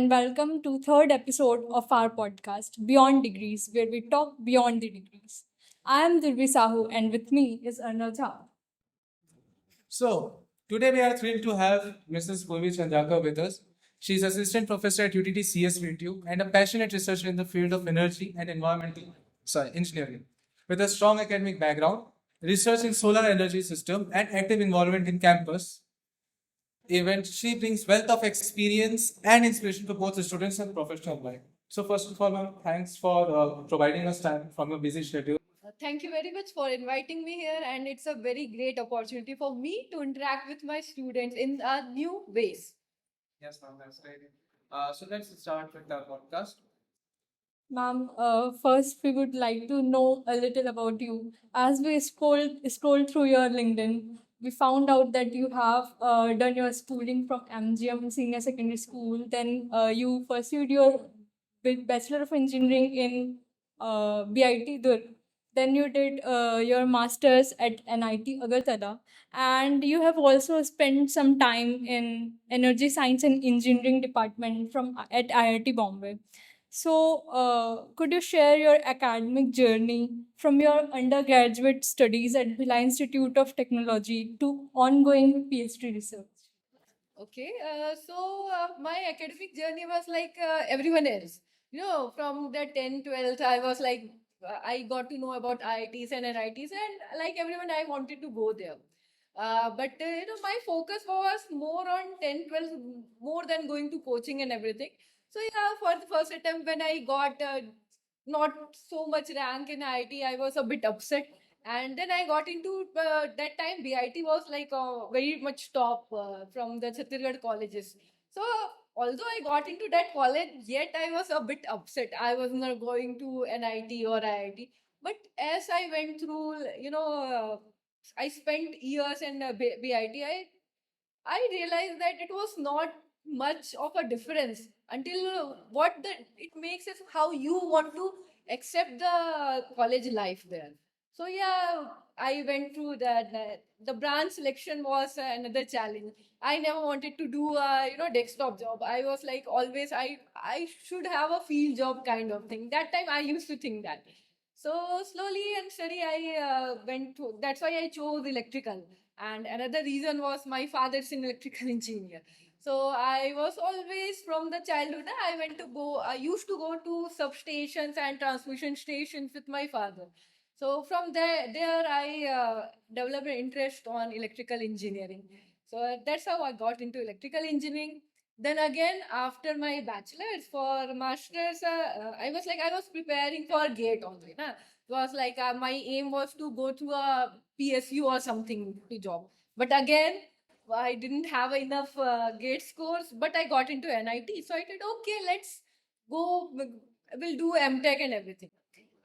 and welcome to third episode of our podcast Beyond Degrees, where we talk beyond the degrees. I am Durvi Sahu, and with me is Arnav Jha. So, today we are thrilled to have Mrs. Purvi Chandrakar with us. She is assistant professor at UTT CSVTU and a passionate researcher in the field of energy and engineering. With a strong academic background, research in solar energy system, and active involvement in campus events, she brings wealth of experience and inspiration to both the students and professional life. So, first of all, ma'am, thanks for providing us time from your busy schedule. Thank you very much for inviting me here, and it's a very great opportunity for me to interact with my students in new ways. Yes, ma'am, that's great. So, let's start with our podcast. Ma'am, first we would like to know a little about you. As we scrolled through your LinkedIn, we found out that you have done your schooling from MGM Senior Secondary School. Then you pursued your Bachelor of Engineering in BIT Durg. Then you did your master's at NIT Agartala, and you have also spent some time in Energy Science and Engineering department from at IIT Bombay. So, could you share your academic journey from your undergraduate studies at Bhila Institute of Technology to ongoing PhD research? Okay, my academic journey was like everyone else. From the 10th, 12th, I was like, I got to know about IITs and NITs, and like everyone, I wanted to go there. But my focus was more on 10th, 12th, more than going to coaching and everything. So, yeah, for the first attempt, when I got not so much rank in IIT, I was a bit upset, and then I got into that time BIT was like very much top from the Chhattisgarh colleges. So although I got into that college, yet I was a bit upset. I was not going to NIT or IIT. But as I went through, I spent years in BIT. I realized that it was not much of a difference until what the it makes is how you want to accept the college life there. So yeah, I went through that. The branch selection was another challenge. I never wanted to do a desktop job. I was like always I should have a field job kind of thing. That time I used to think that. So slowly and steady I went to. That's why I chose electrical. And another reason was my father's an electrical engineer. So I was always from the childhood. I used to go to substations and transmission stations with my father. So from there I developed an interest on electrical engineering. So that's how I got into electrical engineering. Then again, after my bachelor's for masters, I was preparing for GATE only. Na? It was like my aim was to go to a PSU or something to job. But again, I didn't have enough GATE scores, but I got into NIT. So I said, okay, let's go, we'll do MTech and everything.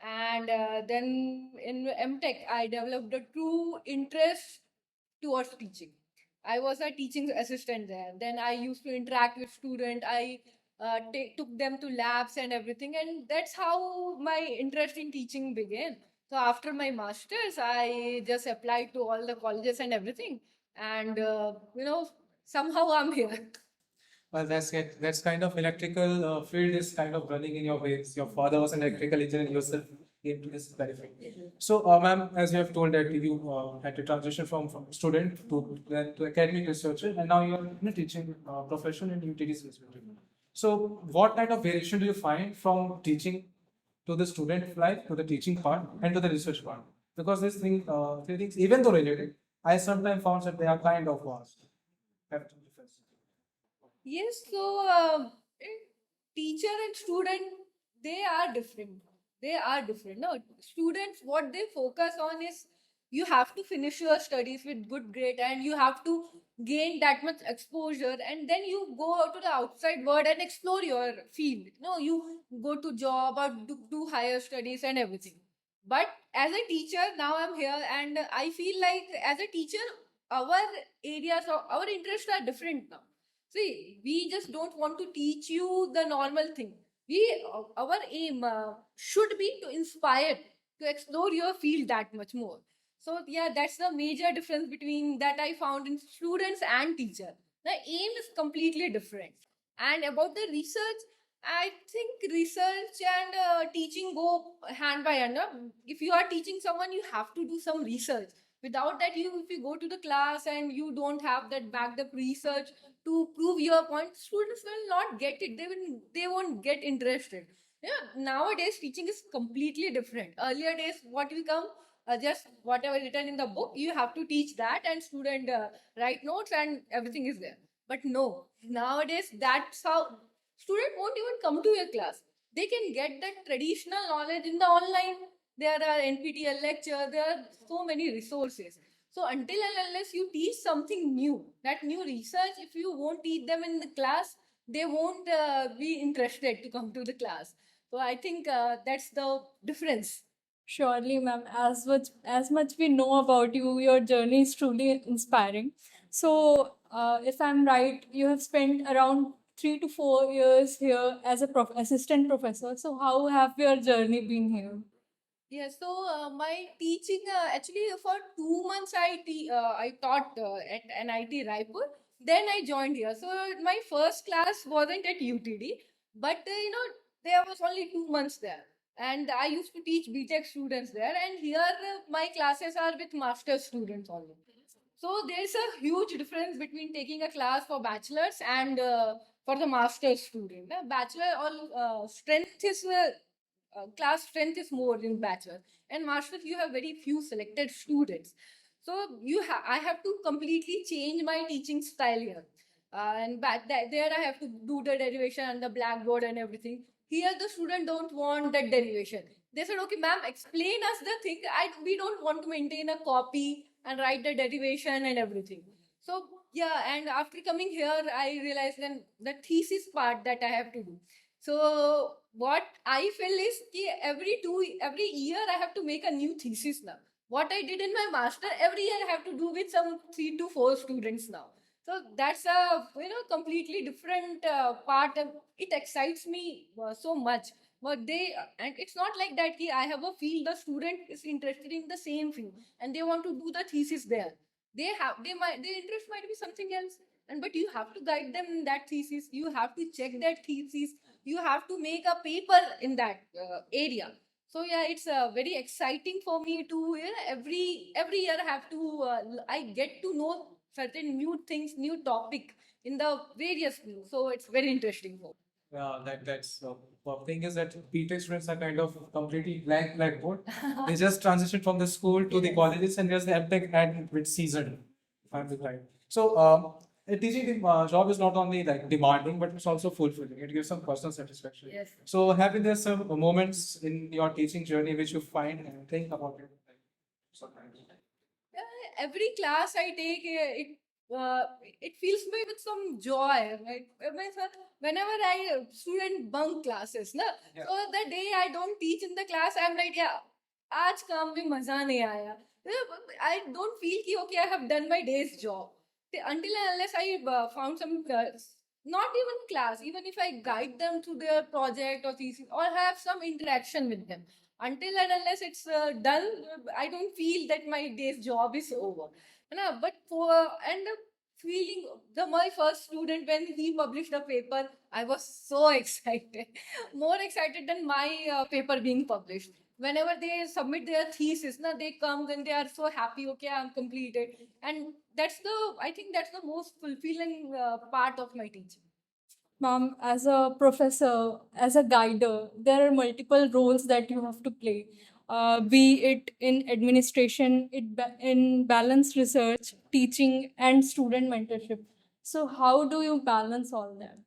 And then in MTech, I developed a true interest towards teaching. I was a teaching assistant there. Then I used to interact with students. I took them to labs and everything, and that's how my interest in teaching began. So after my masters, I just applied to all the colleges and everything, and somehow I'm here. Well, that's it. That's kind of electrical field is kind of running in your veins. Your father was an electrical engineer, yourself came to this benefit. So, ma'am, as you have told that you had to transition from student to then to academic researcher, and now you're in a teaching profession in UTT's research. So, what kind of variation do you find from teaching to the student life, to the teaching part, and to the research part? Because this thing, three things, even though related, I sometimes found that they are kind of vast. Have to difference. Yes, so teacher and student, they are different. They are different. No, students, what they focus on is you have to finish your studies with good grade and you have to gain that much exposure, and then you go out to the outside world and explore your field. No, you go to job or do higher studies and everything. But as a teacher, now I'm here and I feel like as a teacher, our areas or our interests are different now. See, we just don't want to teach you the normal thing. Our aim should be to inspire, to explore your field that much more. So yeah, that's the major difference between that I found in students and teacher. The aim is completely different. And about the research, I think research and teaching go hand by hand. If you are teaching someone, you have to do some research. Without that, if you go to the class and you don't have that backed up research to prove your point, students will not get it. They won't get interested. Yeah, nowadays teaching is completely different. Earlier days, what will come, just whatever written in the book, you have to teach that, and student write notes, and everything is there. But no, nowadays that's how student won't even come to your class. They can get that traditional knowledge in the online. There are NPTEL lecture. There are so many resources. So until and unless you teach something new, that new research, if you won't teach them in the class, they won't be interested to come to the class. So I think that's the difference. Surely, ma'am, as much we know about you, your journey is truly inspiring. So, if I'm right, you have spent around 3 to 4 years here as a assistant professor. So, how have your journey been here? Yeah, so my teaching actually for 2 months I taught at NIT Raipur. Then I joined here. So my first class wasn't at UTD, but there was only 2 months there, and I used to teach BTech students there. And here my classes are with master students only. So there's a huge difference between taking a class for bachelors and for the master student. Bachelor all strength is class strength is more in bachelor, and masters you have very few selected students. So I have to completely change my teaching style here. And there I have to do the derivation and the blackboard and everything. Here the student don't want that derivation. They said, okay, ma'am, explain us the thing. We don't want to maintain a copy and write the derivation and everything. So yeah, and after coming here, I realized then the thesis part that I have to do. So what I feel is कि every year I have to make a new thesis now. What I did in my master, every year I have to do with some 3 to 4 students now. So that's a completely different part, and it excites me so much. But and it's not like that. Ki I have a field, the student is interested in the same field, and they want to do the thesis there. Their interest might be something else, and but you have to guide them in that thesis. You have to check that thesis. You have to make a paper in that area. So yeah, it's very exciting for me to every year I have to I get to know certain new things, new topic in the various fields. So it's very interesting for me. Yeah, that's the thing is that BTech students are kind of completely blank blackboard. They just transition from the school to the colleges, and just the MTech had with season. If I'm right. So a teaching job is not only like demanding, but it's also fulfilling. It gives some personal satisfaction. Yes. So have there some moments in your teaching journey which you find and think about it? Sometimes. Every class I take, it fills me with some joy. Right? Whenever I student bunk classes, na, Yeah. so the day I don't teach in the class, I'm like, yeah, आज काम में मजा नहीं आया. I don't feel कि okay, I have done my day's job. Until and unless I found some not even class, even if I guide them through their project or thesis or have some interaction with them, until and unless it's done, I don't feel that my day's job is over. But for and the feeling, my first student, when he published a paper, I was so excited, more excited than my paper being published. Whenever they submit their thesis, they come and they are so happy. Okay, I'm completed, and I think that's the most fulfilling part of my teaching. Ma'am, as a professor, as a guider, there are multiple roles that you have to play, be it in administration, in balanced research, teaching, and student mentorship. So, how do you balance all that?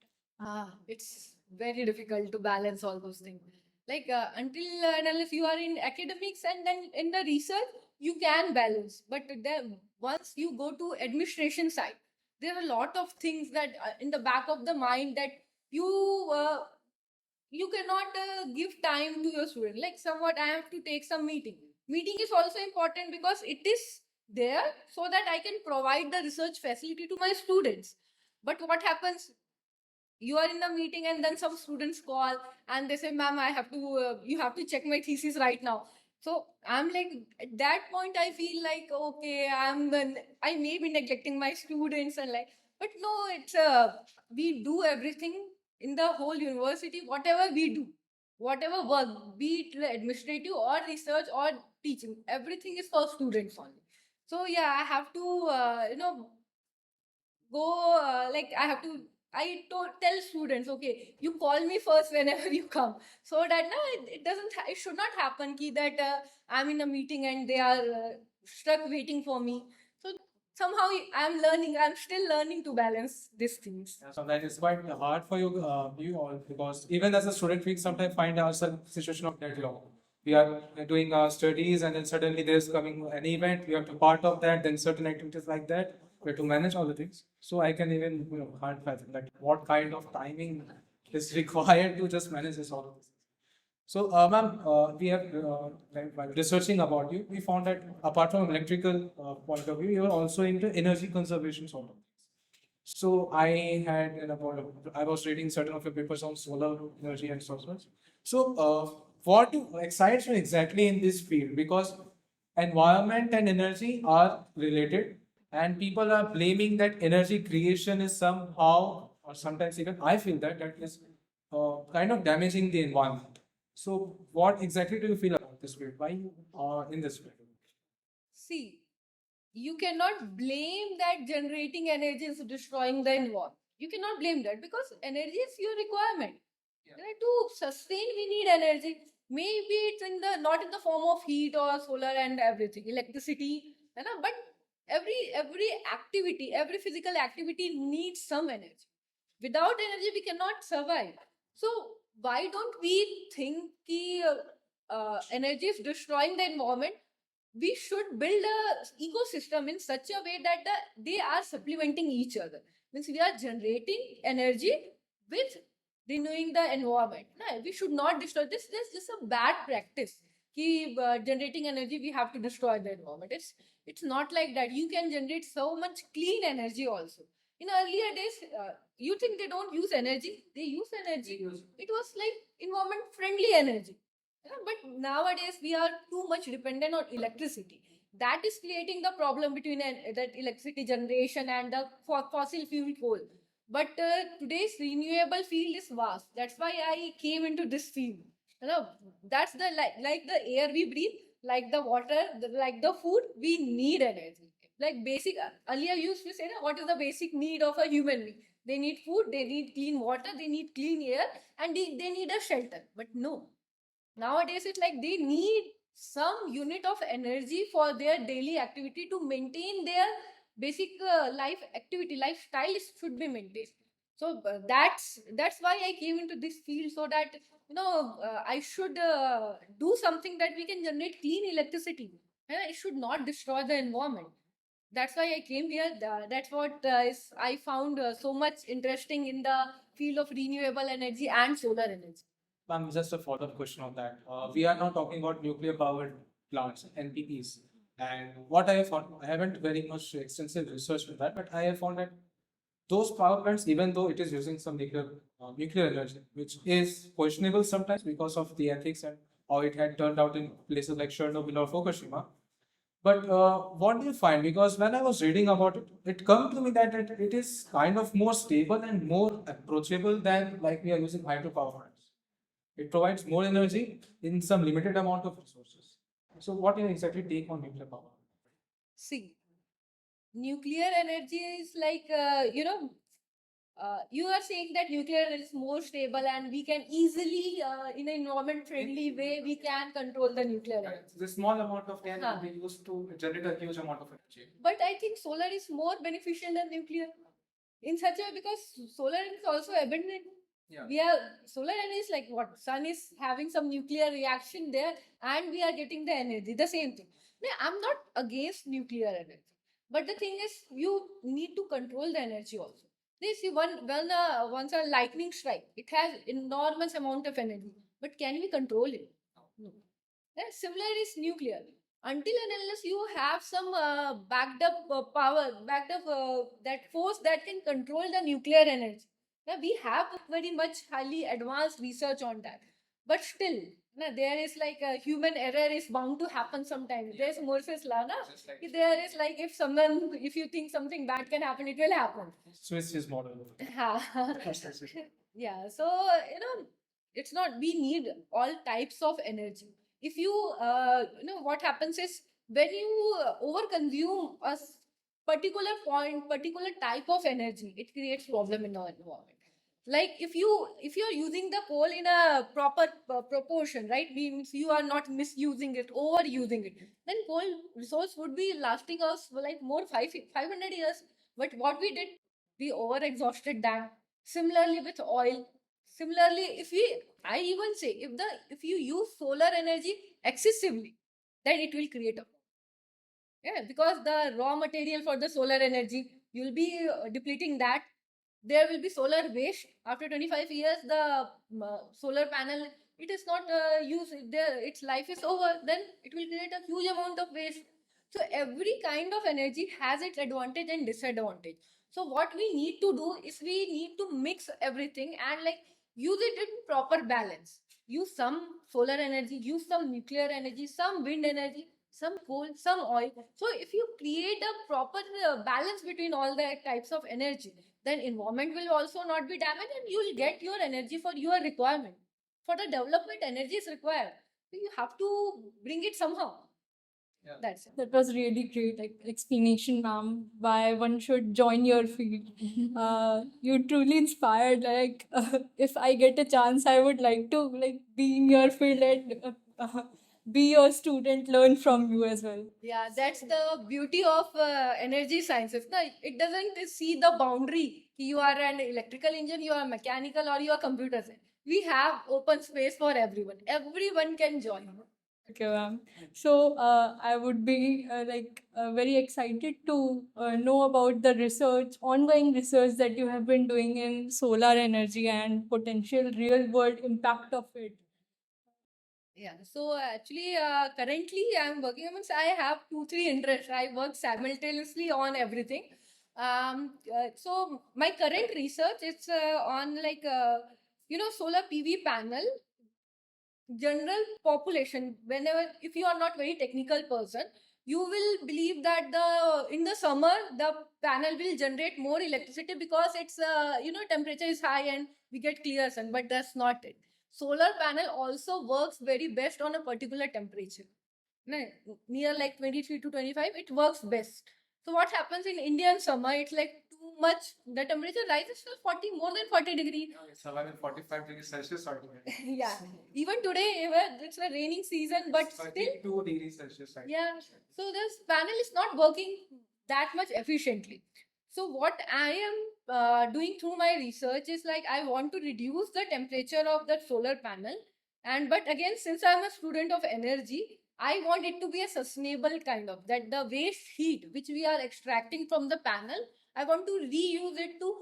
It's very difficult to balance all those things. Like until and unless you are in academics and then in the research, you can balance. But then once you go to administration side, there are a lot of things that in the back of the mind that you you cannot give time to your student. Like somewhat, I have to take some meeting. Meeting is also important because it is there so that I can provide the research facility to my students. But what happens, you are in the meeting and then some students call and they say, ma'am, I have to you have to check my thesis right now. So I'm like, at that point I feel like, okay, I may be neglecting my students and like, But no, it's we do everything in the whole university, whatever we do, whatever work, be it administrative or research or teaching, everything is for students only. So yeah, I have to go like I have to. I don't tell students, okay, you call me first whenever you come, so that no, it doesn't. It should not happen. Ki that I'm in a meeting and they are stuck waiting for me. So somehow I'm learning. I'm still learning to balance these things. Yeah, so that is quite hard for you all, because even as a student, we sometimes find ourselves in a situation of deadlock. We are doing our studies, and then suddenly there's coming an event. We have to part of that. Then certain activities like that. We have to manage all the things. So I can even hard fathom that what kind of timing is required to just manage this all of this. So, ma'am, we have like, while researching about you, we found that apart from electrical point of view, you are also into energy conservation sort of things. So I had I was reading certain of your papers on solar energy and sources. So excites you exactly in this field? Because environment and energy are related, and people are blaming that energy creation is somehow, or sometimes even I feel that is kind of damaging the environment. So what exactly do you feel about this field? Why you are in this field? See, you cannot blame that generating energy is destroying the environment. You cannot blame that because energy is your requirement. Yeah. To sustain, we need energy. Maybe it's in the not in the form of heat or solar and everything, electricity, but every activity, every physical activity needs some energy. Without energy, we cannot survive. So why don't we think energy is destroying the environment? We should build a ecosystem in such a way that they are supplementing each other. Means we are generating energy with renewing the environment. No, we should not destroy this. This is a bad practice. Generating energy, we have to destroy the environment. It's not like that. You can generate so much clean energy also. In earlier days, you think they don't use energy? They use energy. It was like environment friendly energy. Yeah, but nowadays we are too much dependent on electricity. That is creating the problem between that electricity generation and the fossil fuel coal. But today's renewable field is vast. That's why I came into this field. That's the like the air we breathe, like the water, like the food. We need energy. Like basic. Earlier used to say, what is the basic need of a human being? They need food, they need clean water, they need clean air, and they need a shelter. But no, nowadays it's like they need some unit of energy for their daily activity to maintain their basic life activity lifestyle should be maintained. So that's why I came into this field, so that I should do something that we can generate clean electricity, and it should not destroy the environment. That's why I came here. That's what I found so much interesting in the field of renewable energy and solar energy. Ma'am, just a follow-up question on that. We are now talking about nuclear powered plants, NPPs. And what I have found, I haven't very much extensive research on that, but I have found that those power plants, even though it is using some nuclear energy, which is questionable sometimes because of the ethics and how it had turned out in places like Chernobyl or Fukushima. But what do you find? Because when I was reading about it, it come to me that it is kind of more stable and more approachable than like we are using hydropower plants. It provides more energy in some limited amount of resources. So, what do you exactly take on nuclear power? See, nuclear energy is like you are saying that nuclear is more stable and we can easily in an environment friendly way we can control the nuclear energy. The small amount of air Huh. can be used to generate a huge amount of energy. But I think solar is more beneficial than nuclear in such a because solar is also abundant. Yeah. We are solar energy is like what sun is having some nuclear reaction there and we are getting the energy. The same thing. No, I'm not against nuclear energy. But the thing is you need to control the energy also. This you once a lightning strike, it has enormous amount of energy. But can we control it? No. Similar is nuclear. Until and unless you have some backed up power, backed up that force that can control the nuclear energy. Now we have very much highly advanced research on that. but still, na, there is like a human error is bound to happen sometimes. There's Murphy's law, na? There is like if you think something bad can happen, it will happen. Swiss is model. Yeah, so it's not, we need all types of energy. If you what happens is, when you overconsume particular point, particular type of energy, it creates problem in our environment. Like if you're using the coal in a proper proportion, right, means you are not misusing it, overusing it, then coal resource would be lasting us for like more 500 years. But what we did, we over exhausted that. Similarly with oil. Similarly, I even say, if you use solar energy excessively, then it will create a, yeah, because the raw material for the solar energy, you'll be depleting that. There will be solar waste after 25 years. The solar panel, it is not used there, its life is over, then it will create a huge amount of waste. So every kind of energy has its advantage and disadvantage. So what we need to do is, we need to mix everything and like use it in proper balance. Use some solar energy, use some nuclear energy, some wind energy, some coal, some oil. So if you create a proper balance between all the types of energy, then environment will also not be damaged, and you will get your energy for your requirement. For the development, energy is required, so you have to bring it somehow. Yeah. That's it. That was really great explanation, ma'am, why one should join your field. You truly inspired. If I get a chance, I would like to be in your field and be your student, learn from you as well. Yeah, that's the beauty of energy sciences. No, it doesn't see the boundary. You are an electrical engineer, you are mechanical, or you are computer science. We have open space for everyone. Everyone can join. Okay, ma'am. So I would be very excited to know about the research, ongoing research that you have been doing in solar energy and potential real world impact of it. Yeah, so actually, currently I'm working. Means I have 2 3 interests. I work simultaneously on everything. So my current research is on solar PV panel. General population, whenever, if you are not very technical person, you will believe that the in the summer the panel will generate more electricity because its temperature is high and we get clear sun. But that's not it. Solar panel also works very best on a particular temperature. No, near like 23 to 25, it works best. So what happens in Indian summer, it's like too much, the temperature rises to 40, more than 40 degree. Survive in 45 degrees Celsius or Yeah, even today, it's a raining season, but still, 32 degrees Celsius. Right? yeah. So this panel is not working that much efficiently. So what I am doing through my research is like, I want to reduce the temperature of that solar panel. And but again, since I'm a student of energy, I want it to be a sustainable kind of, that the waste heat which we are extracting from the panel, I want to reuse it to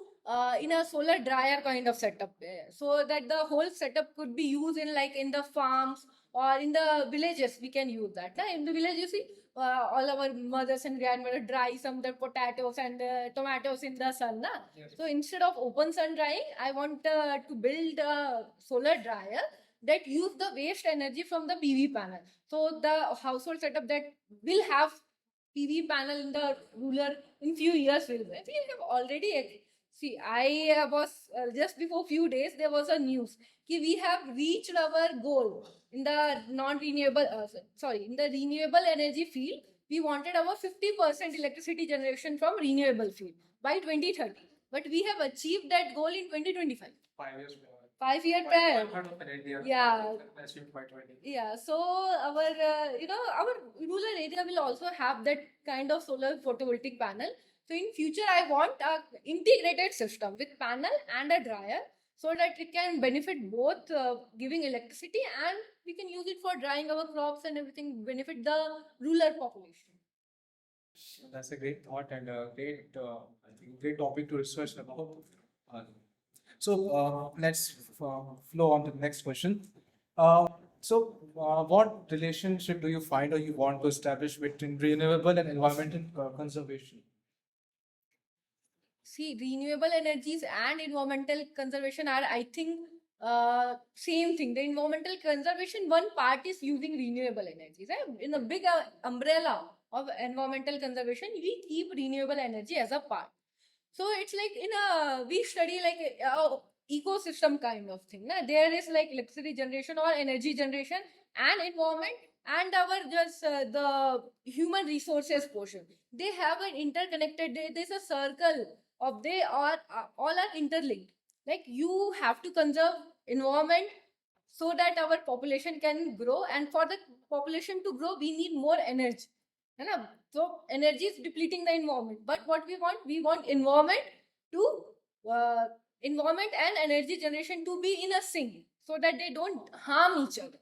in a solar dryer kind of setup, so that the whole setup could be used in like in the farms or in the villages. We can use that. Na? In the village, you see, all our mothers and grandmothers dry some of the potatoes and tomatoes in the sun. Na? Yes. So instead of open sun drying, I want to build a solar dryer that use the waste energy from the PV panel. So the household setup that will have PV panel in the rural in few years will be. We have already. See, I was just before few days there was a news कि we have reached our goal in the non-renewable, in the renewable energy field. We wanted our 50% electricity generation from renewable field by 2030, but we have achieved that goal in 2025. 5 years. 5 year prior. Yeah. Achieved by 20. Yeah, so our our rural area will also have that kind of solar photovoltaic panel. So in future, I want a integrated system with panel and a dryer, so that it can benefit both, giving electricity, and we can use it for drying our crops and everything, benefit the rural population. That's a great thought and a great, I think, great topic to research about. Uh, let's flow on to the next question. What relationship do you find or you want to establish between renewable and environmental conservation? See, renewable energies and environmental conservation are, I think, same thing. The environmental conservation, one part is using renewable energies. Right? In a big umbrella of environmental conservation, we keep renewable energy as a part. So it's like in a we study like a ecosystem kind of thing. Na? There is like electricity generation or energy generation and environment and our just the human resources portion. They have an interconnected. There's a circle of they are all are interlinked. Like you have to conserve environment so that our population can grow, and for the population to grow, we need more energy. है ना? So energy is depleting the environment. But what we want environment to uh, environment and energy generation to be in a sync so that they don't harm each other.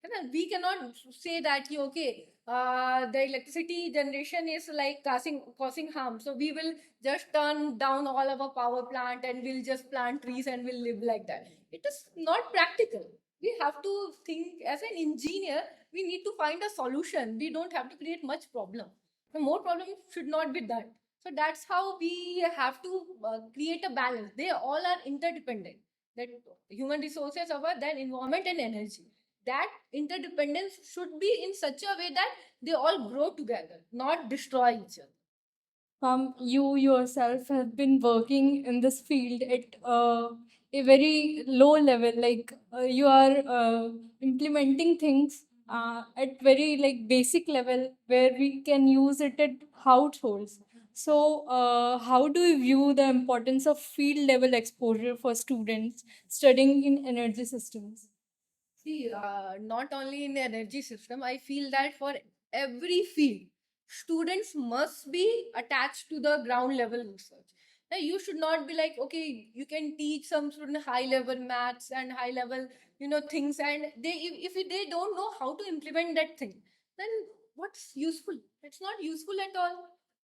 है ना? We cannot say that okay, the electricity generation is like causing harm. So we will just turn down all our power plant and we'll just plant trees and we'll live like that. It is not practical. We have to think as an engineer. We need to find a solution. We don't have to create much problem. The more problem should not be done. So that's how we have to create a balance. They all are interdependent. That human resources over then environment and energy. That interdependence should be in such a way that they all grow together, not destroy each other. You yourself have been working in this field at a very low level, like you are implementing things at very like basic level where we can use it at households. So, how do you view the importance of field level exposure for students studying in energy systems? See, not only in the energy system, I feel that for every field, students must be attached to the ground level research. Now, you should not be like, okay, you can teach some student high level maths and high level, things, and if they don't know how to implement that thing, then what's useful? It's not useful at all.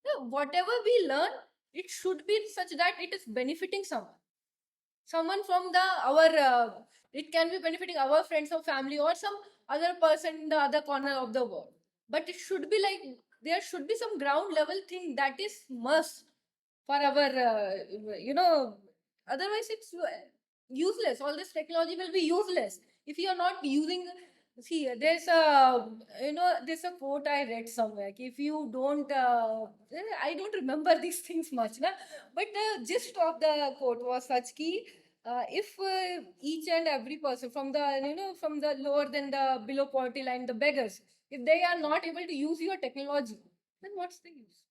No, whatever we learn, it should be such that it is benefiting someone from the our it can be benefiting our friends or family or some other person in the other corner of the world, but it should be like there should be some ground level thing that is must for our otherwise it's useless. All this technology will be useless if you are not using. See, there's a quote I read somewhere. If you don't, I don't remember these things much, na? But the gist of the quote was such key. If each and every person from the from the lower than the below poverty line, the beggars, if they are not able to use your technology, then what's the use?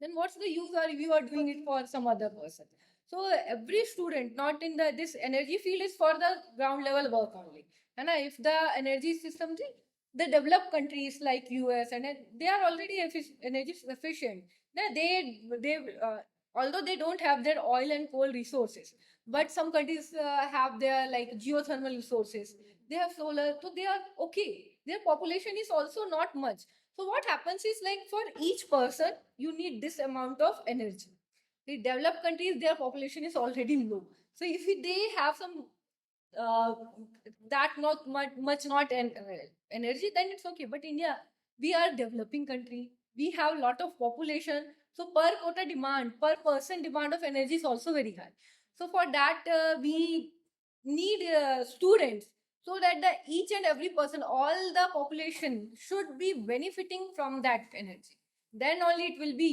Then what's the use or if you are doing it for some other person? So every student not in the this energy field is for the ground level work only. And if the energy system, the developed countries like US and they are already energy efficient. They although they don't have their oil and coal resources, but some countries have their like geothermal resources. They have solar, so they are okay. Their population is also not much. So what happens is like for each person, you need this amount of energy. The developed countries, their population is already low. So if they have some uh, that not much not energy, then it's okay. But India, we are developing country. We have lot of population. So per quota demand, per person demand of energy is also very high. So for that, we need students so that the each and every person, all the population should be benefiting from that energy. Then only it will be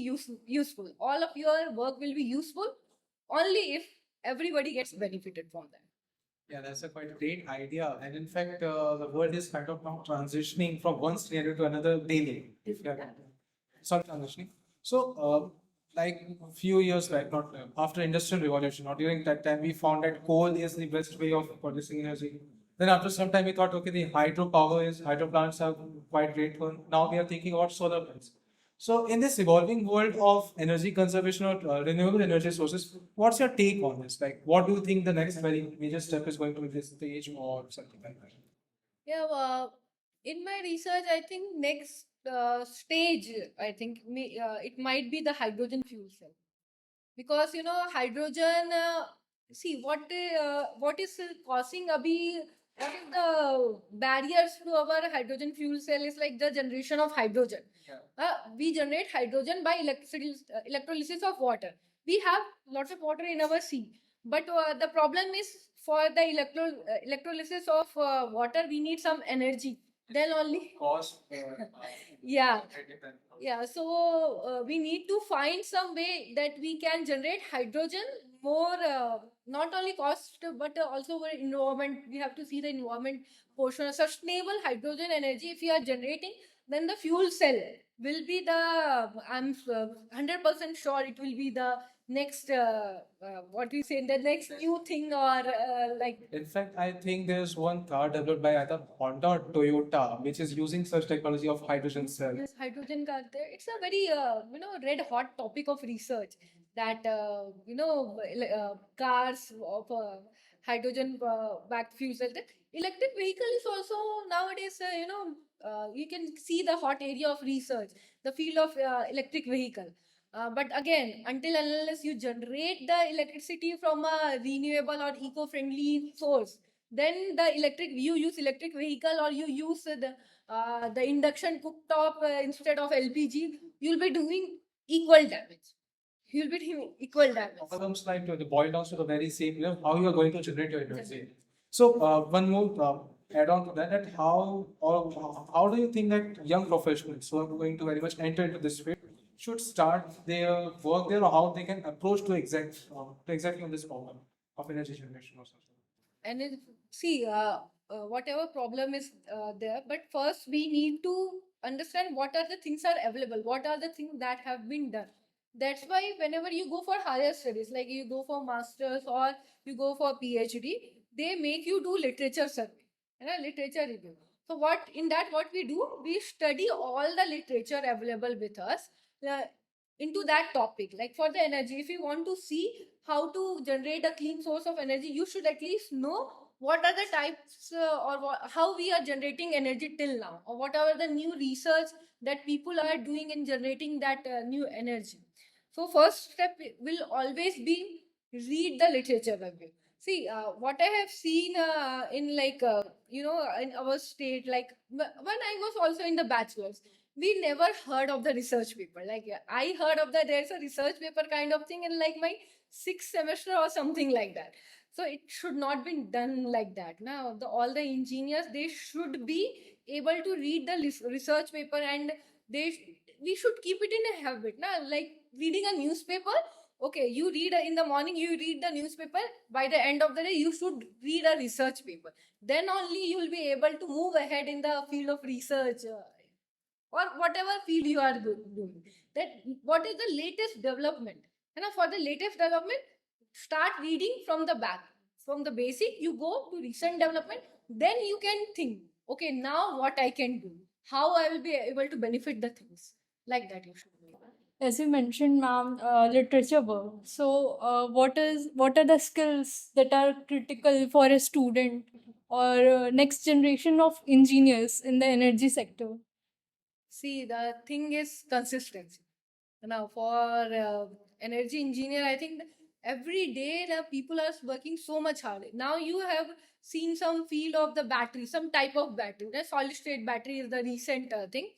useful. All of your work will be useful only if everybody gets benefited from that. Yeah, that's a quite great idea. And in fact, the world is kind of now transitioning from one scenario to another daily. If you are sorry, transitioning. So, like a few years back, not after industrial revolution, or during that time, we found that coal is the best way of producing energy. Then after some time, we thought, okay, the hydro plants are quite great one. Now we are thinking about solar plants. So, in this evolving world of energy conservation or renewable energy sources, what's your take on this? Like, what do you think the next very major step is going to be this stage or something like that? Yeah, in my research, I think next stage, I think it might be the hydrogen fuel cell, because hydrogen. See what is causing abhi. What is the barriers to our hydrogen fuel cell is like the generation of hydrogen. Yeah. We generate hydrogen by electrolysis of water. We have lots of water in our sea, But the problem is for the electrolysis of water, we need some energy. Then only. Cost. Yeah. Yeah, so we need to find some way that we can generate hydrogen more, not only cost but also for environment. We have to see the environment portion. Sustainable hydrogen energy, if we are generating, then the fuel cell will be the, I'm 100% sure it will be the next, what we say, the next new thing, or like. In fact, I think there's one car developed by either Honda or Toyota, which is using such technology of hydrogen cell. Yes, hydrogen car there. It's a very red hot topic of research, that cars of hydrogen backed fuel cell. The electric vehicle is also nowadays, you can see the hot area of research, the field of electric vehicle. But again, until and unless you generate the electricity from a renewable or eco-friendly source, then the electric, you use electric vehicle, or you use the induction cooktop instead of LPG, you'll be doing equal damage. You'll be doing equal damage. All comes like to the boil down to the very same, how you are going to generate your energy. So one more add on to that, that how do you think that young professionals who are going to very much enter into this field should start their work there, or how they can approach to exactly on this problem of energy generation or something? And see, whatever problem is there, but first we need to understand what are the things are available, what are the things that have been done. That's why whenever you go for higher studies, like you go for masters or you go for PhD, they make you do literature survey and a literature review. So what we do, we study all the literature available with us uh, into that topic. Like for the energy, if you want to see how to generate a clean source of energy, you should at least know what are the types, how we are generating energy till now, or what are the new research that people are doing in generating that new energy. So first step will always be read the literature review. See, what I have seen in in our state, like when I was also in the bachelor's, we never heard of the research paper. Like I heard of that there's a research paper kind of thing in like my sixth semester or something like that. So it should not be done like that. Now all the engineers, they should be able to read the research paper, and we should keep it in a habit. Now, like reading a newspaper. Okay, you read in the morning, you read the newspaper. By the end of the day, you should read a research paper. Then only you will be able to move ahead in the field of research, or whatever field you are doing. That what is the latest development, and for the latest development, start reading from the back, from the basic. You go to recent development, then you can think, okay, now what I can do, how I will be able to benefit the things, like that you should do. As you mentioned, ma'am, literature work. So, what are the skills that are critical for a student or next generation of engineers in the energy sector? See, the thing is consistency. Now, for energy engineer, I think that every day the people are working so much hard. Now you have seen some field of the battery, some type of battery. The solid state battery is the recent thing.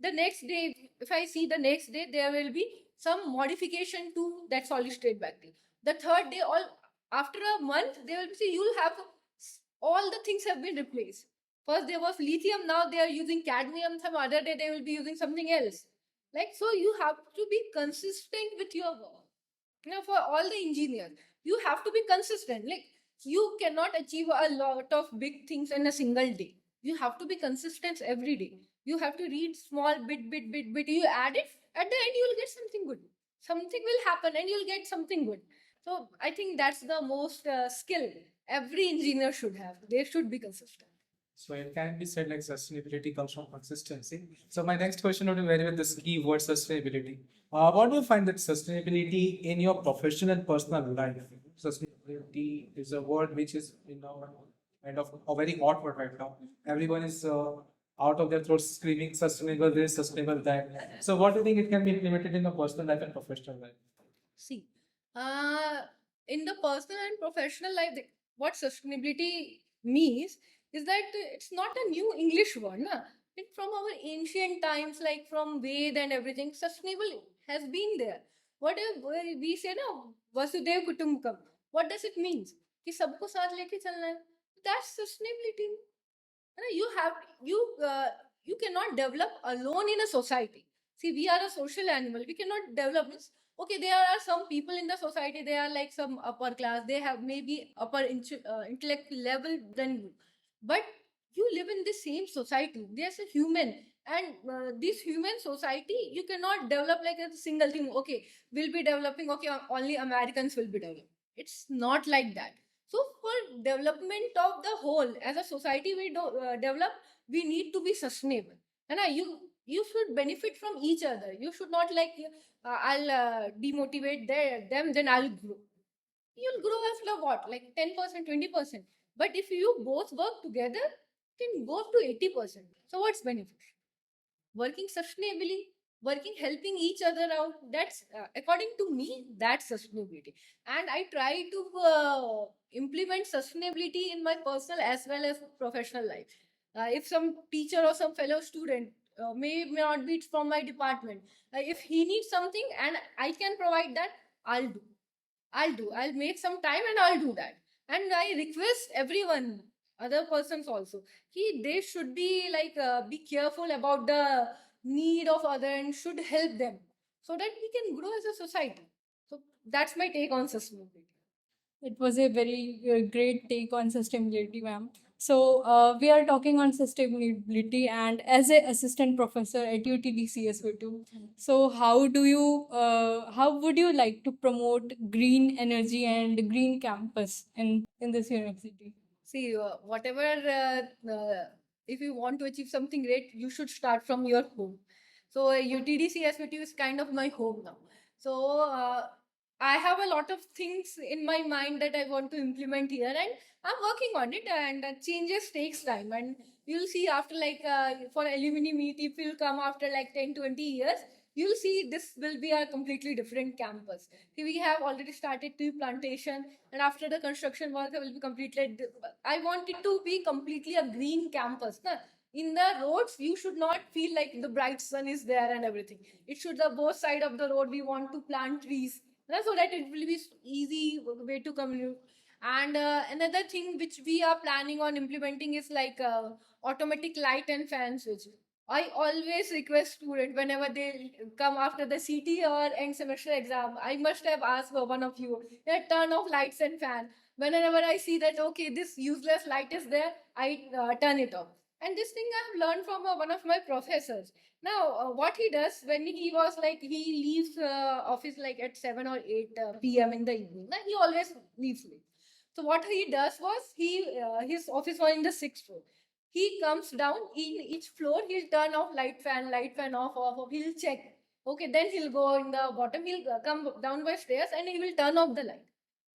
The next day, if I see the next day, there will be some modification to that solid state battery. The third day, all after a month, they will see you'll have all the things have been replaced. First there was lithium, now they are using cadmium. Some other day they will be using something else. Like, so you have to be consistent with your work. Now, for all the engineers, you have to be consistent. Like, you cannot achieve a lot of big things in a single day. You have to be consistent every day. You have to read small bit. You add it. At the end, you will get something good. Something will happen, and you'll get something good. So I think that's the most skill every engineer should have. They should be consistent. So it can be said like sustainability comes from consistency. So my next question would be very with this key word sustainability. What do you find that sustainability in your professional and personal life? Sustainability is a word which is kind of a very hot word right now. Everyone is out of their throats screaming sustainable this, sustainable that. So what do you think it can be implemented in the personal life and professional life? See, uh, in the personal and professional life, what sustainability means is that it's not a new English word. Na? It from our ancient times, like from Ved and everything, sustainable has been there. What if we say, no, Vasudev Kutumbakam? What does it mean? कि सबको साथ लेके चलना है. That's sustainability. है ना? You cannot develop alone in a society. See, we are a social animal. We cannot develop. Okay, there are some people in the society. They are like some upper class. They have maybe upper intellect level than you, but you live in the same society. There's a human, and this human society you cannot develop like a single thing. Okay, we'll be developing. Okay, only Americans will be developing. It's not like that. So for development of the whole as a society, we do develop. We need to be sustainable, and you should benefit from each other. You should not like I'll demotivate them, then I'll grow. You'll grow after what, like 10%, 20%. But if you both work together, you can go up to 80%. So what's beneficial? Working sustainably, working, helping each other out. That's according to me, that's sustainability. And I try to implement sustainability in my personal as well as professional life. If some teacher or some fellow student may not be from my department, if he needs something and I can provide that, I'll do. I'll make some time and I'll do that. And I request everyone, other persons also, they should be like be careful about the need of other and should help them so that we can grow as a society. So that's my take on sustainability. It was a very great take on sustainability, ma'am. So we are talking on sustainability, and as a assistant professor at UTDCS2, so how would you like to promote green energy and green campus in this university? See, whatever, if you want to achieve something great, you should start from your home. So, UTDC SVT is kind of my home now. So, I have a lot of things in my mind that I want to implement here, and I'm working on it. And changes takes time, and you'll see after like for alumni meet, if you'll come after like 10-20 years, you'll see this will be a completely different campus. See, we have already started tree plantation, and after the construction work will be completed. I want it to be completely a green campus. Na? In the roads, you should not feel like the bright sun is there and everything. It should the both side of the road we want to plant trees, so that it will be easy way to commute. And another thing which we are planning on implementing is like automatic light and fan switch. I always request students whenever they come after the CT or end semester exam. I must have asked for one of you, turn off lights and fan. Whenever I see that okay, this useless light is there, I turn it off. And this thing I have learned from one of my professors. Now, what he does when he was like he leaves office like at 7 or 8 p.m. in the evening. Now, he always leaves late. So what he does was his office was in the sixth floor. He comes down in each floor. He'll turn off light fan off, off, off. He'll check. Okay, then he'll go in the bottom. He'll come down by stairs and he will turn off the light.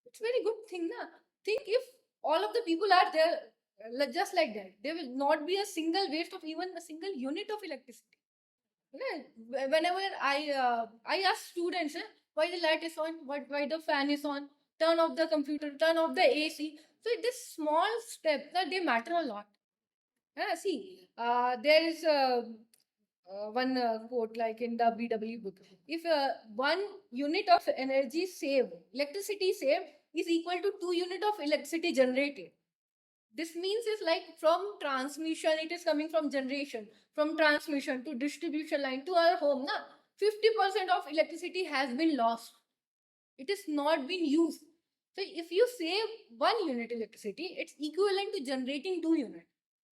It's very good thing, na? Think if all of the people are there just like that, there will not be a single waste of even a single unit of electricity. Whenever I ask students why the light is on, why the fan is on, turn off the computer, turn off the AC. So this small step that they matter a lot. See, there is one quote like in the BW book. If 1 unit of energy saved, electricity saved, is equal to 2 unit of electricity generated. This means is like from transmission, it is coming from generation, from transmission to distribution line to our home. Na 50% of electricity has been lost. It is not been used. So if you save 1 unit electricity, it's equivalent to generating 2 units.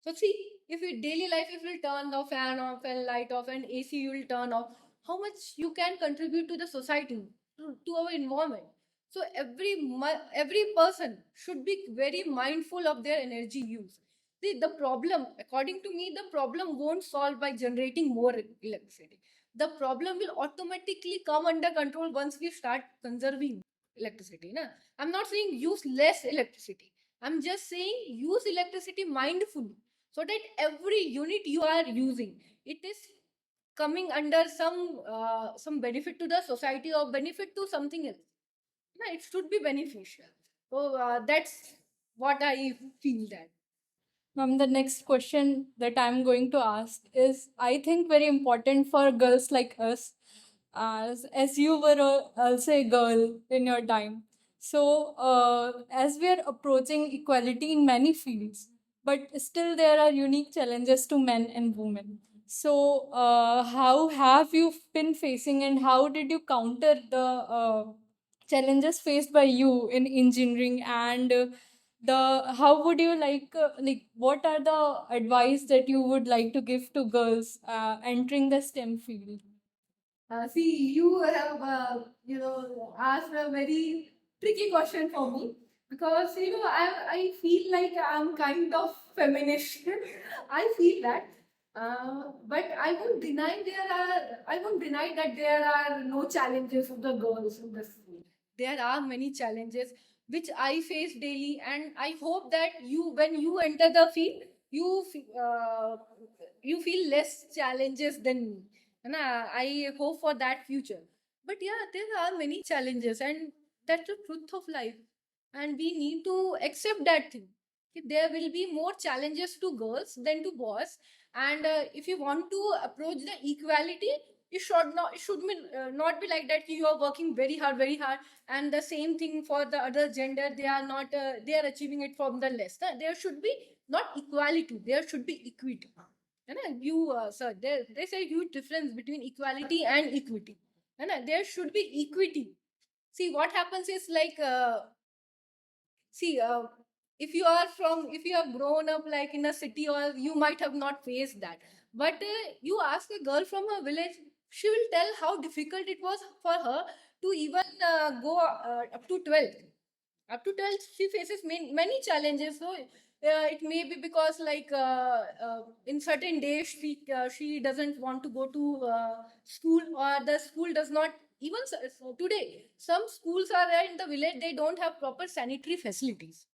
So see, if in daily life, if you turn the fan off and light off and AC you will turn off, how much you can contribute to the society, to our environment. So every person should be very mindful of their energy use. See, the problem, according to me, the problem won't solve by generating more electricity. The problem will automatically come under control once we start conserving electricity. Na? I'm not saying use less electricity. I'm just saying use electricity mindfully so that every unit you are using, it is coming under some benefit to the society or benefit to something else. No, it should be beneficial. So that's what I feel that. The next question that I'm going to ask is, I think, very important for girls like us, as you were also a girl in your time. So, as we are approaching equality in many fields, but still there are unique challenges to men and women. So, how have you been facing, and how did you counter the challenges faced by you in engineering? And the how would you like what are the advice that you would like to give to girls entering the STEM field? See, you have, asked a very tricky question for me because, I feel like I'm kind of feminist. I feel that. But I won't deny that there are no challenges for the girls in this field. There are many challenges which I face daily, and I hope that when you enter the field, you feel less challenges than me. And I hope for that future. But yeah, there are many challenges, and that's the truth of life. And we need to accept that thing. Ki there will be more challenges to girls than to boys. And if you want to approach the equality, it should not be like that. Ki you are working very hard, and the same thing for the other gender. They are not. They are achieving it from the less. There should be not equality. There should be equity. Sir, there's a huge difference between equality and equity. There should be equity. See, what happens is like, see, if you have grown up like in a city, or you might have not faced that. But you ask a girl from a village, she will tell how difficult it was for her to even go up to 12th. Up to 12th, she faces many challenges. So it may be because like in certain days she doesn't want to go to school, or the school does not even so today some schools are there in the village, they don't have proper sanitary facilities.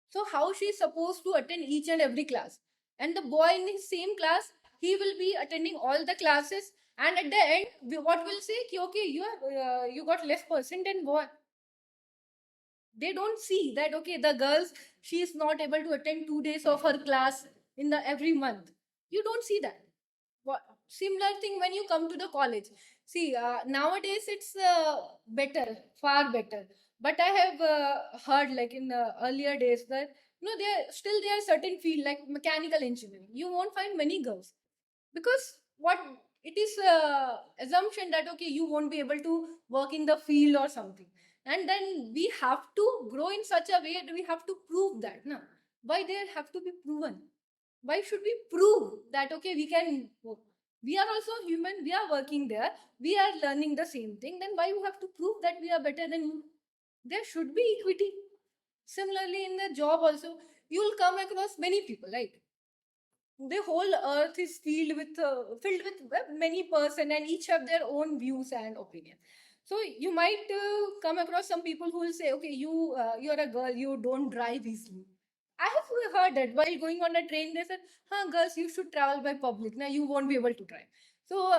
So how she is supposed to attend each and every class? And the boy in his same class, he will be attending all the classes, and at the end what will say ki, okay, you got less percent than boy. They don't see that, okay, the girls, she is not able to attend 2 days of her class in the every month. You don't see that. What similar thing when you come to the college? See, nowadays it's better, far better. But I have heard like in the earlier days that there are certain field like mechanical engineering, you won't find many girls, because what it is assumption that, okay, you won't be able to work in the field or something. And then we have to grow in such a way that we have to prove that, no? Why they have to be proven? Why should we prove that, okay, we can work? We are also human, we are working there, we are learning the same thing. Then why you have to prove that we are better than you? There should be equity. Similarly, in the job also, you will come across many people, right? The whole earth is filled with many person, and each have their own views and opinion. So you might come across some people who will say, okay, you're a girl, you don't drive easily. I have heard that while going on a train, they said, girls, you should travel by public, now you won't be able to drive. So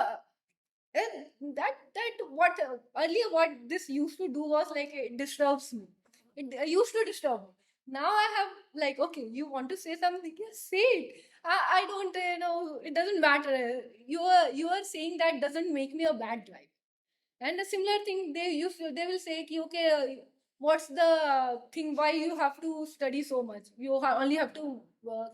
that what earlier what this used to do was like, it disturbs me. It used to disturb me. Now I have like, okay, you want to say something, yes, say it. I don't it doesn't matter. You are saying that doesn't make me a bad driver. And a similar thing, they will say ki, okay, what's the thing, why you have to study so much, only have to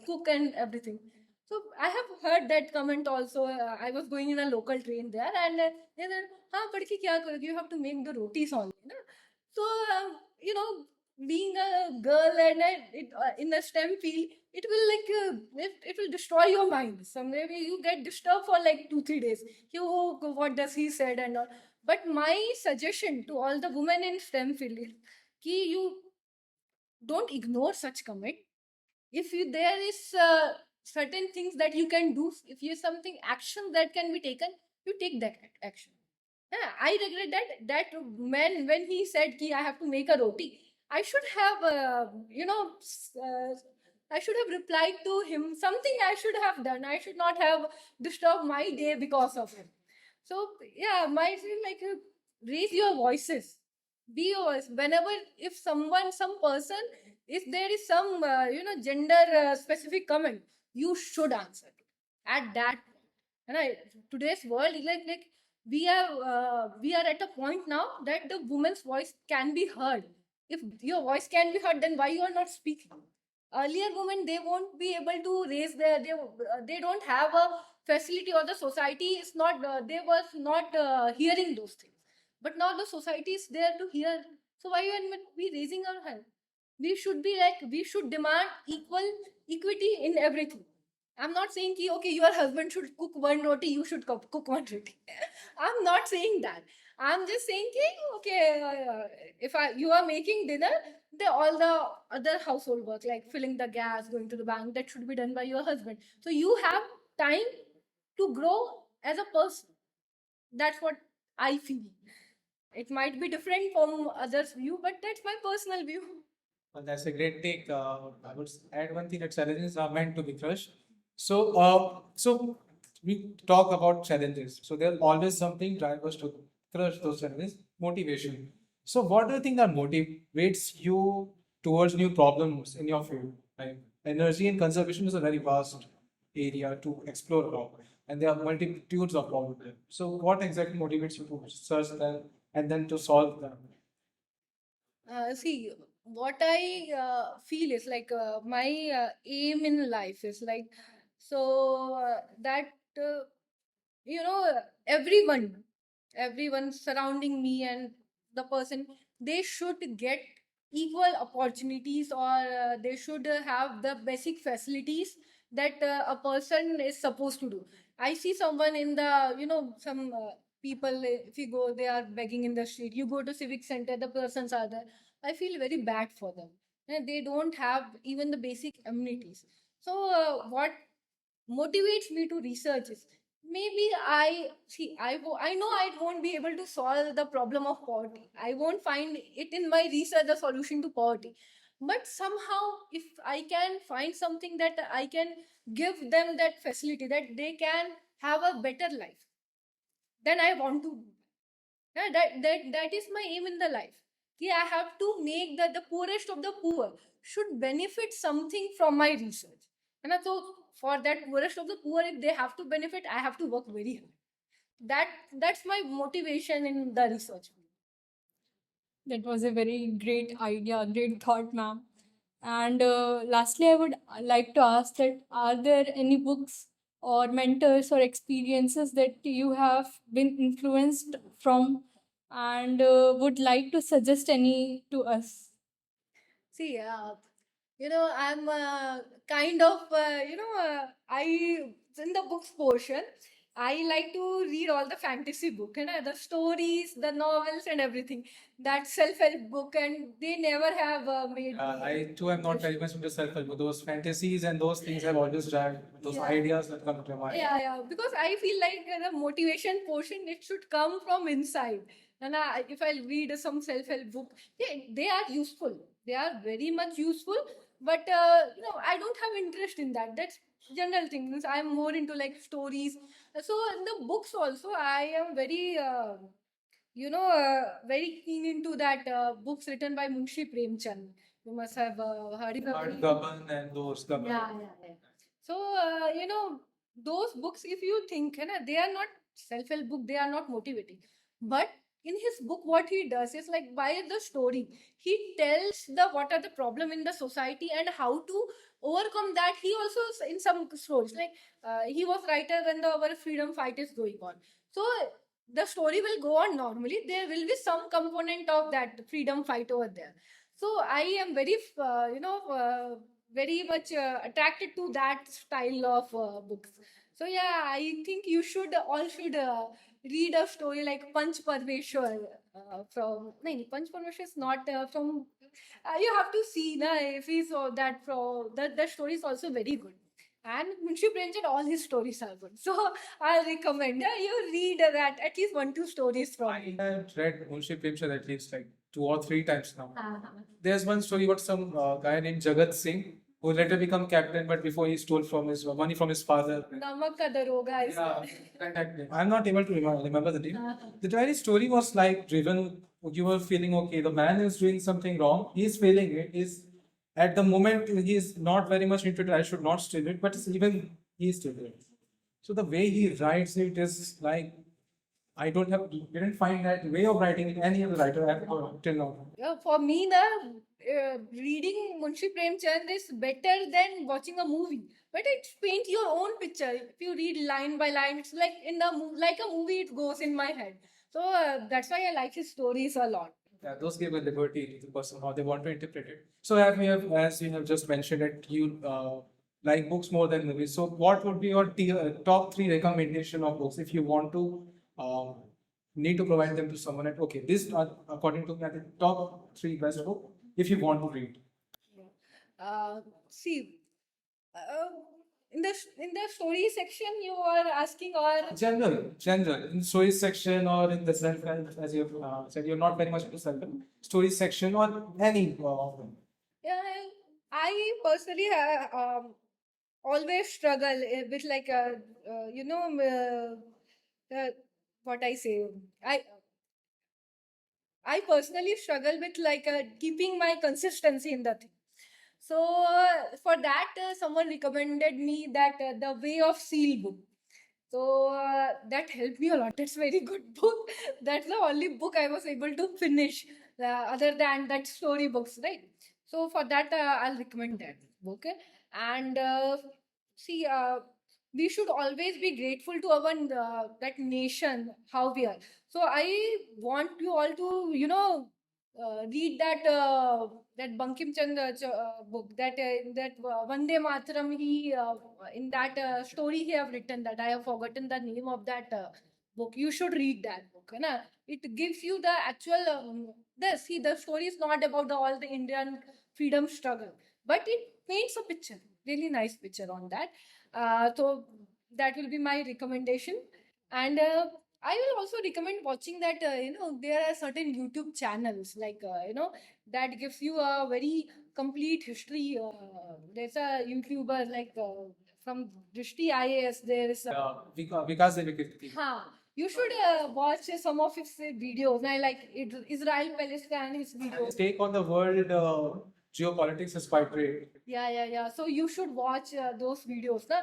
cook and everything. So I have heard that comment also. I was going in a local train there, and they said, pad ke kya karoge, you have to make the rotis only, na? So being a girl and in the STEM field, it will like it will destroy your mind. Someday you get disturbed for like 2 3 days. You, what does he said and all. But my suggestion to all the women in STEM field is ki you don't ignore such comment. If you there is certain things that you can do, if you something action that can be taken, you take that action. Yeah, I regret that man when he said ki I have to make a roti, I should have I should have replied to him something. I should have done. I should not have disturbed my day because of him. So yeah, my feel like raise your voices, be your voice whenever, if some person, if there is some gender specific comment, you should answer at that. And today's world is like we are at a point now that the woman's voice can be heard. if your voice can be heard, then why you are not speaking? Earlier women, they won't be able to raise they don't have a facility, or the society is not they was not hearing those things. But now the society is there to hear. So why are we raising our hand? We should be like, we should demand equity in everything. I'm not saying ki, okay, your husband should cook one roti, you should cook one roti. I'm not saying that. I'm just saying ki, okay, if you are making dinner, all the other household work like filling the gas, going to the bank, that should be done by your husband. So you have time to grow as a person. That's what I feel. It might be different from others' view, but that's my personal view. Well, that's a great take. I would add one thing that challenges are meant to be crushed. So we talk about challenges. So there's always something drivers to crush those challenges. Motivation. So what do you think that motivates you towards new problems in your field? Like energy and conservation is a very vast area to explore about, and there are multitudes of problems. So what exactly motivates you to search them and then to solve them? See, what I feel is like my aim in life is like, so that you know everyone surrounding me and the person, they should get equal opportunities, or they should have the basic facilities that a person is supposed to do. I see someone in the, some people, if you go, they are begging in the street. You go to civic center, the persons are there. I feel very bad for them, and they don't have even the basic amenities. So what motivates me to research is, maybe I see, I know I won't be able to solve the problem of poverty. I won't find it in my research the solution to poverty. But somehow, if I can find something that I can give them that facility, that they can have a better life, then I want to do that. That is my aim in the life. Yeah, I have to make that the poorest of the poor should benefit something from my research. And so for that poorest of the poor, if they have to benefit, I have to work very hard. That's my motivation in the research. That was a very great idea, great thought, ma'am. And lastly, I would like to ask that are there any books or mentors or experiences that you have been influenced from and would like to suggest any to us? See, I'm kind of, I, in the books portion, I like to read all the fantasy book, the stories, the novels, and everything. That self-help book, and they never have made. I too am not very much into self-help, but those fantasies and those things have always dragged those Yeah. ideas that come to mind. Yeah, because I feel like the motivation portion, it should come from inside. And if I read some self-help book, they are useful. They are very much useful. But I don't have interest in that. That's general things. I'm more into like stories. So in the books also, I am very very keen into that books written by Munshi Premchand. You must have heard of Art it. Gaban and those Gaban. Yeah. So, those books, if you think, they are not self-help book, they are not motivating. But in his book, what he does is like, by the story, he tells the what are the problem in the society and how to overcome that. He also, in some stories, like he was writer when our freedom fight is going on. So the story will go on normally. There will be some component of that freedom fight over there. So I am very, very much attracted to that style of books. So yeah, I think you should all should read a story like Panch Parmeshwar from. No, Panch Parmeshwar is not from. You have to see na if he's that from that story is also very good. And Munshi Premchand, all his stories are good. So I recommend you read that at least 1-2 stories from I him. have read Munshi Premchand at least like 2 or 3 times now. Uh-huh. There's one story about some guy named Jagat Singh who later become captain, but before he stole from his money from his father. Namak Ka Daroga is Yeah, exactly. I'm not able to remember the name. Uh-huh. The very story was like driven. You were feeling okay. The man is doing something wrong. He's failing it. He's at the moment he's not very much into it. I should not steal it, but even he's still it. So the way he writes it is like I don't have, didn't find that way of writing in any other writer I have till now. For me, reading Munshi Premchand is better than watching a movie. But it paints your own picture. If you read line by line, it's like like a movie. It goes in my head. So that's why I like his stories a lot. Yeah, those give a liberty to the person how they want to interpret it. So as you have just mentioned it, you like books more than movies. So what would be your top three recommendation of books if you want to need to provide them to someone? At okay, this according to me are the top three best book if you want to read. See, uh, in the story section, you are asking, or General in story section or in the self help, as you have said, you're not very much into self help story section or any. yeah, I personally always struggle with like what I say. I I personally struggle with like keeping my consistency in the thing. So for that, someone recommended me that the Way of Seal book. So that helped me a lot. That's very good book. That's the only book I was able to finish, other than that story books, right? So for that, I'll recommend that book. And see, we should always be grateful to our that nation how we are. So I want you all to read that Bankim Chandra book, that Vande Mataram. He in that story he have written, that I have forgotten the name of that book. You should read that book. Na? It gives you the actual the story is not about all the Indian freedom struggle, but it paints a picture, really nice picture on that. So that will be my recommendation. And I will also recommend watching that. There are certain YouTube channels like that gives you a very complete history. There's a YouTuber like from Drishti IAS. There is. Vikas Devakirti. Huh. You should watch some of his videos. I like it, Israel Palestine, his videos. His take on the world geopolitics is quite great. Yeah. So you should watch those videos. Na?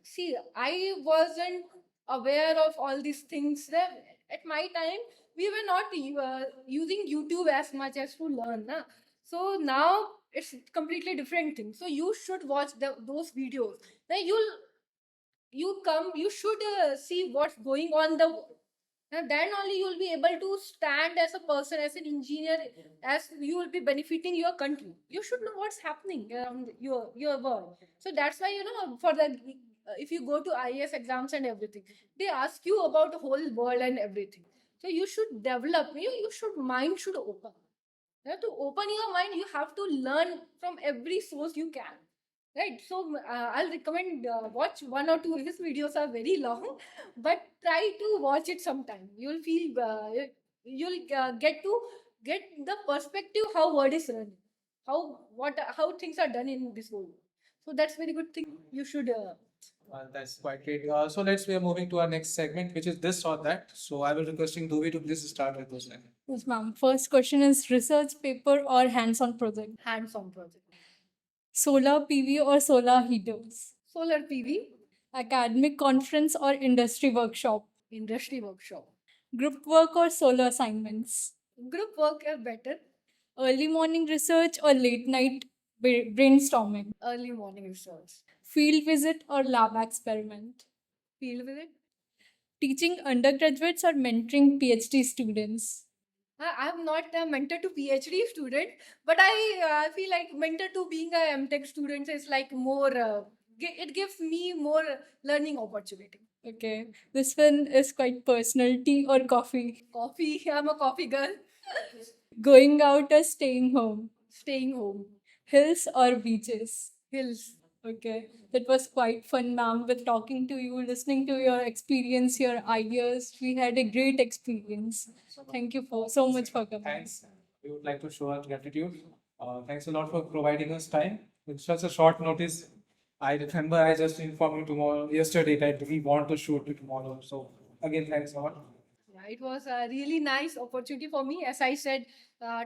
See, I wasn't aware of all these things. At my time, we were not using YouTube as much as to learn. Na? So now it's completely different thing. So you should watch those videos. Then you should see what's going on and then only you'll be able to stand as a person, as an engineer, as you will be benefiting your country. You should know what's happening around your world. So that's why for the if you go to IAS exams and everything, they ask you about the whole world and everything. So you should develop. You should mind should open. To open your mind, you have to learn from every source you can. Right, so I'll recommend watch one or two. His videos are very long, but try to watch it sometime. You'll feel you'll get the perspective how world is running, how things are done in this world. So that's very good thing. You should. That's quite great. So we are moving to our next segment, which is this or that. So I will requesting Duvi to please start with those segments. Yes, ma'am. First question is research paper or hands-on project? Hands-on project. Solar PV or solar heaters? Solar PV. Academic conference or industry workshop? Industry workshop. Group work or solo assignments? Group work is better. Early morning research or late night brainstorming? Early morning research. Field visit or lab experiment? Field visit. Teaching undergraduates or mentoring PhD students? I'm not a mentor to PhD student, but I feel like mentor to being a MTech student is like more. It gives me more learning opportunity. Okay, this one is quite personal. Tea or coffee? Coffee. I'm a coffee girl. Going out or staying home? Staying home. Hills or beaches? Hills. Okay, that was quite fun, ma'am, with talking to you, listening to your experience, your ideas. We had a great experience. Thank you for so much for coming. Thanks. We would like to show our gratitude. Thanks a lot for providing us time with such a short notice. I remember I just informed you yesterday that we want to shoot it tomorrow. So again, thanks a lot. Yeah, it was a really nice opportunity for me. As I said,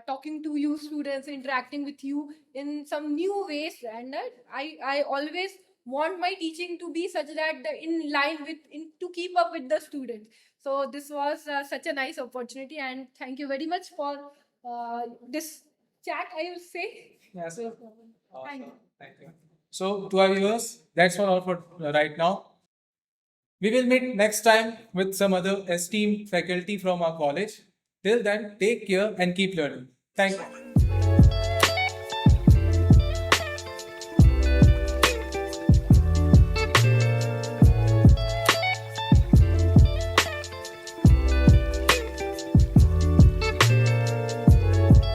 talking to you students, interacting with you in some new ways, and I always want my teaching to be such that in line with to keep up with the students. So this was such a nice opportunity, and thank you very much for this chat, I will say. Yes. Thank you. Thank you. So, to our viewers, that's all for right now. We will meet next time with some other esteemed faculty from our college. Till then, take care and keep learning. Thank you.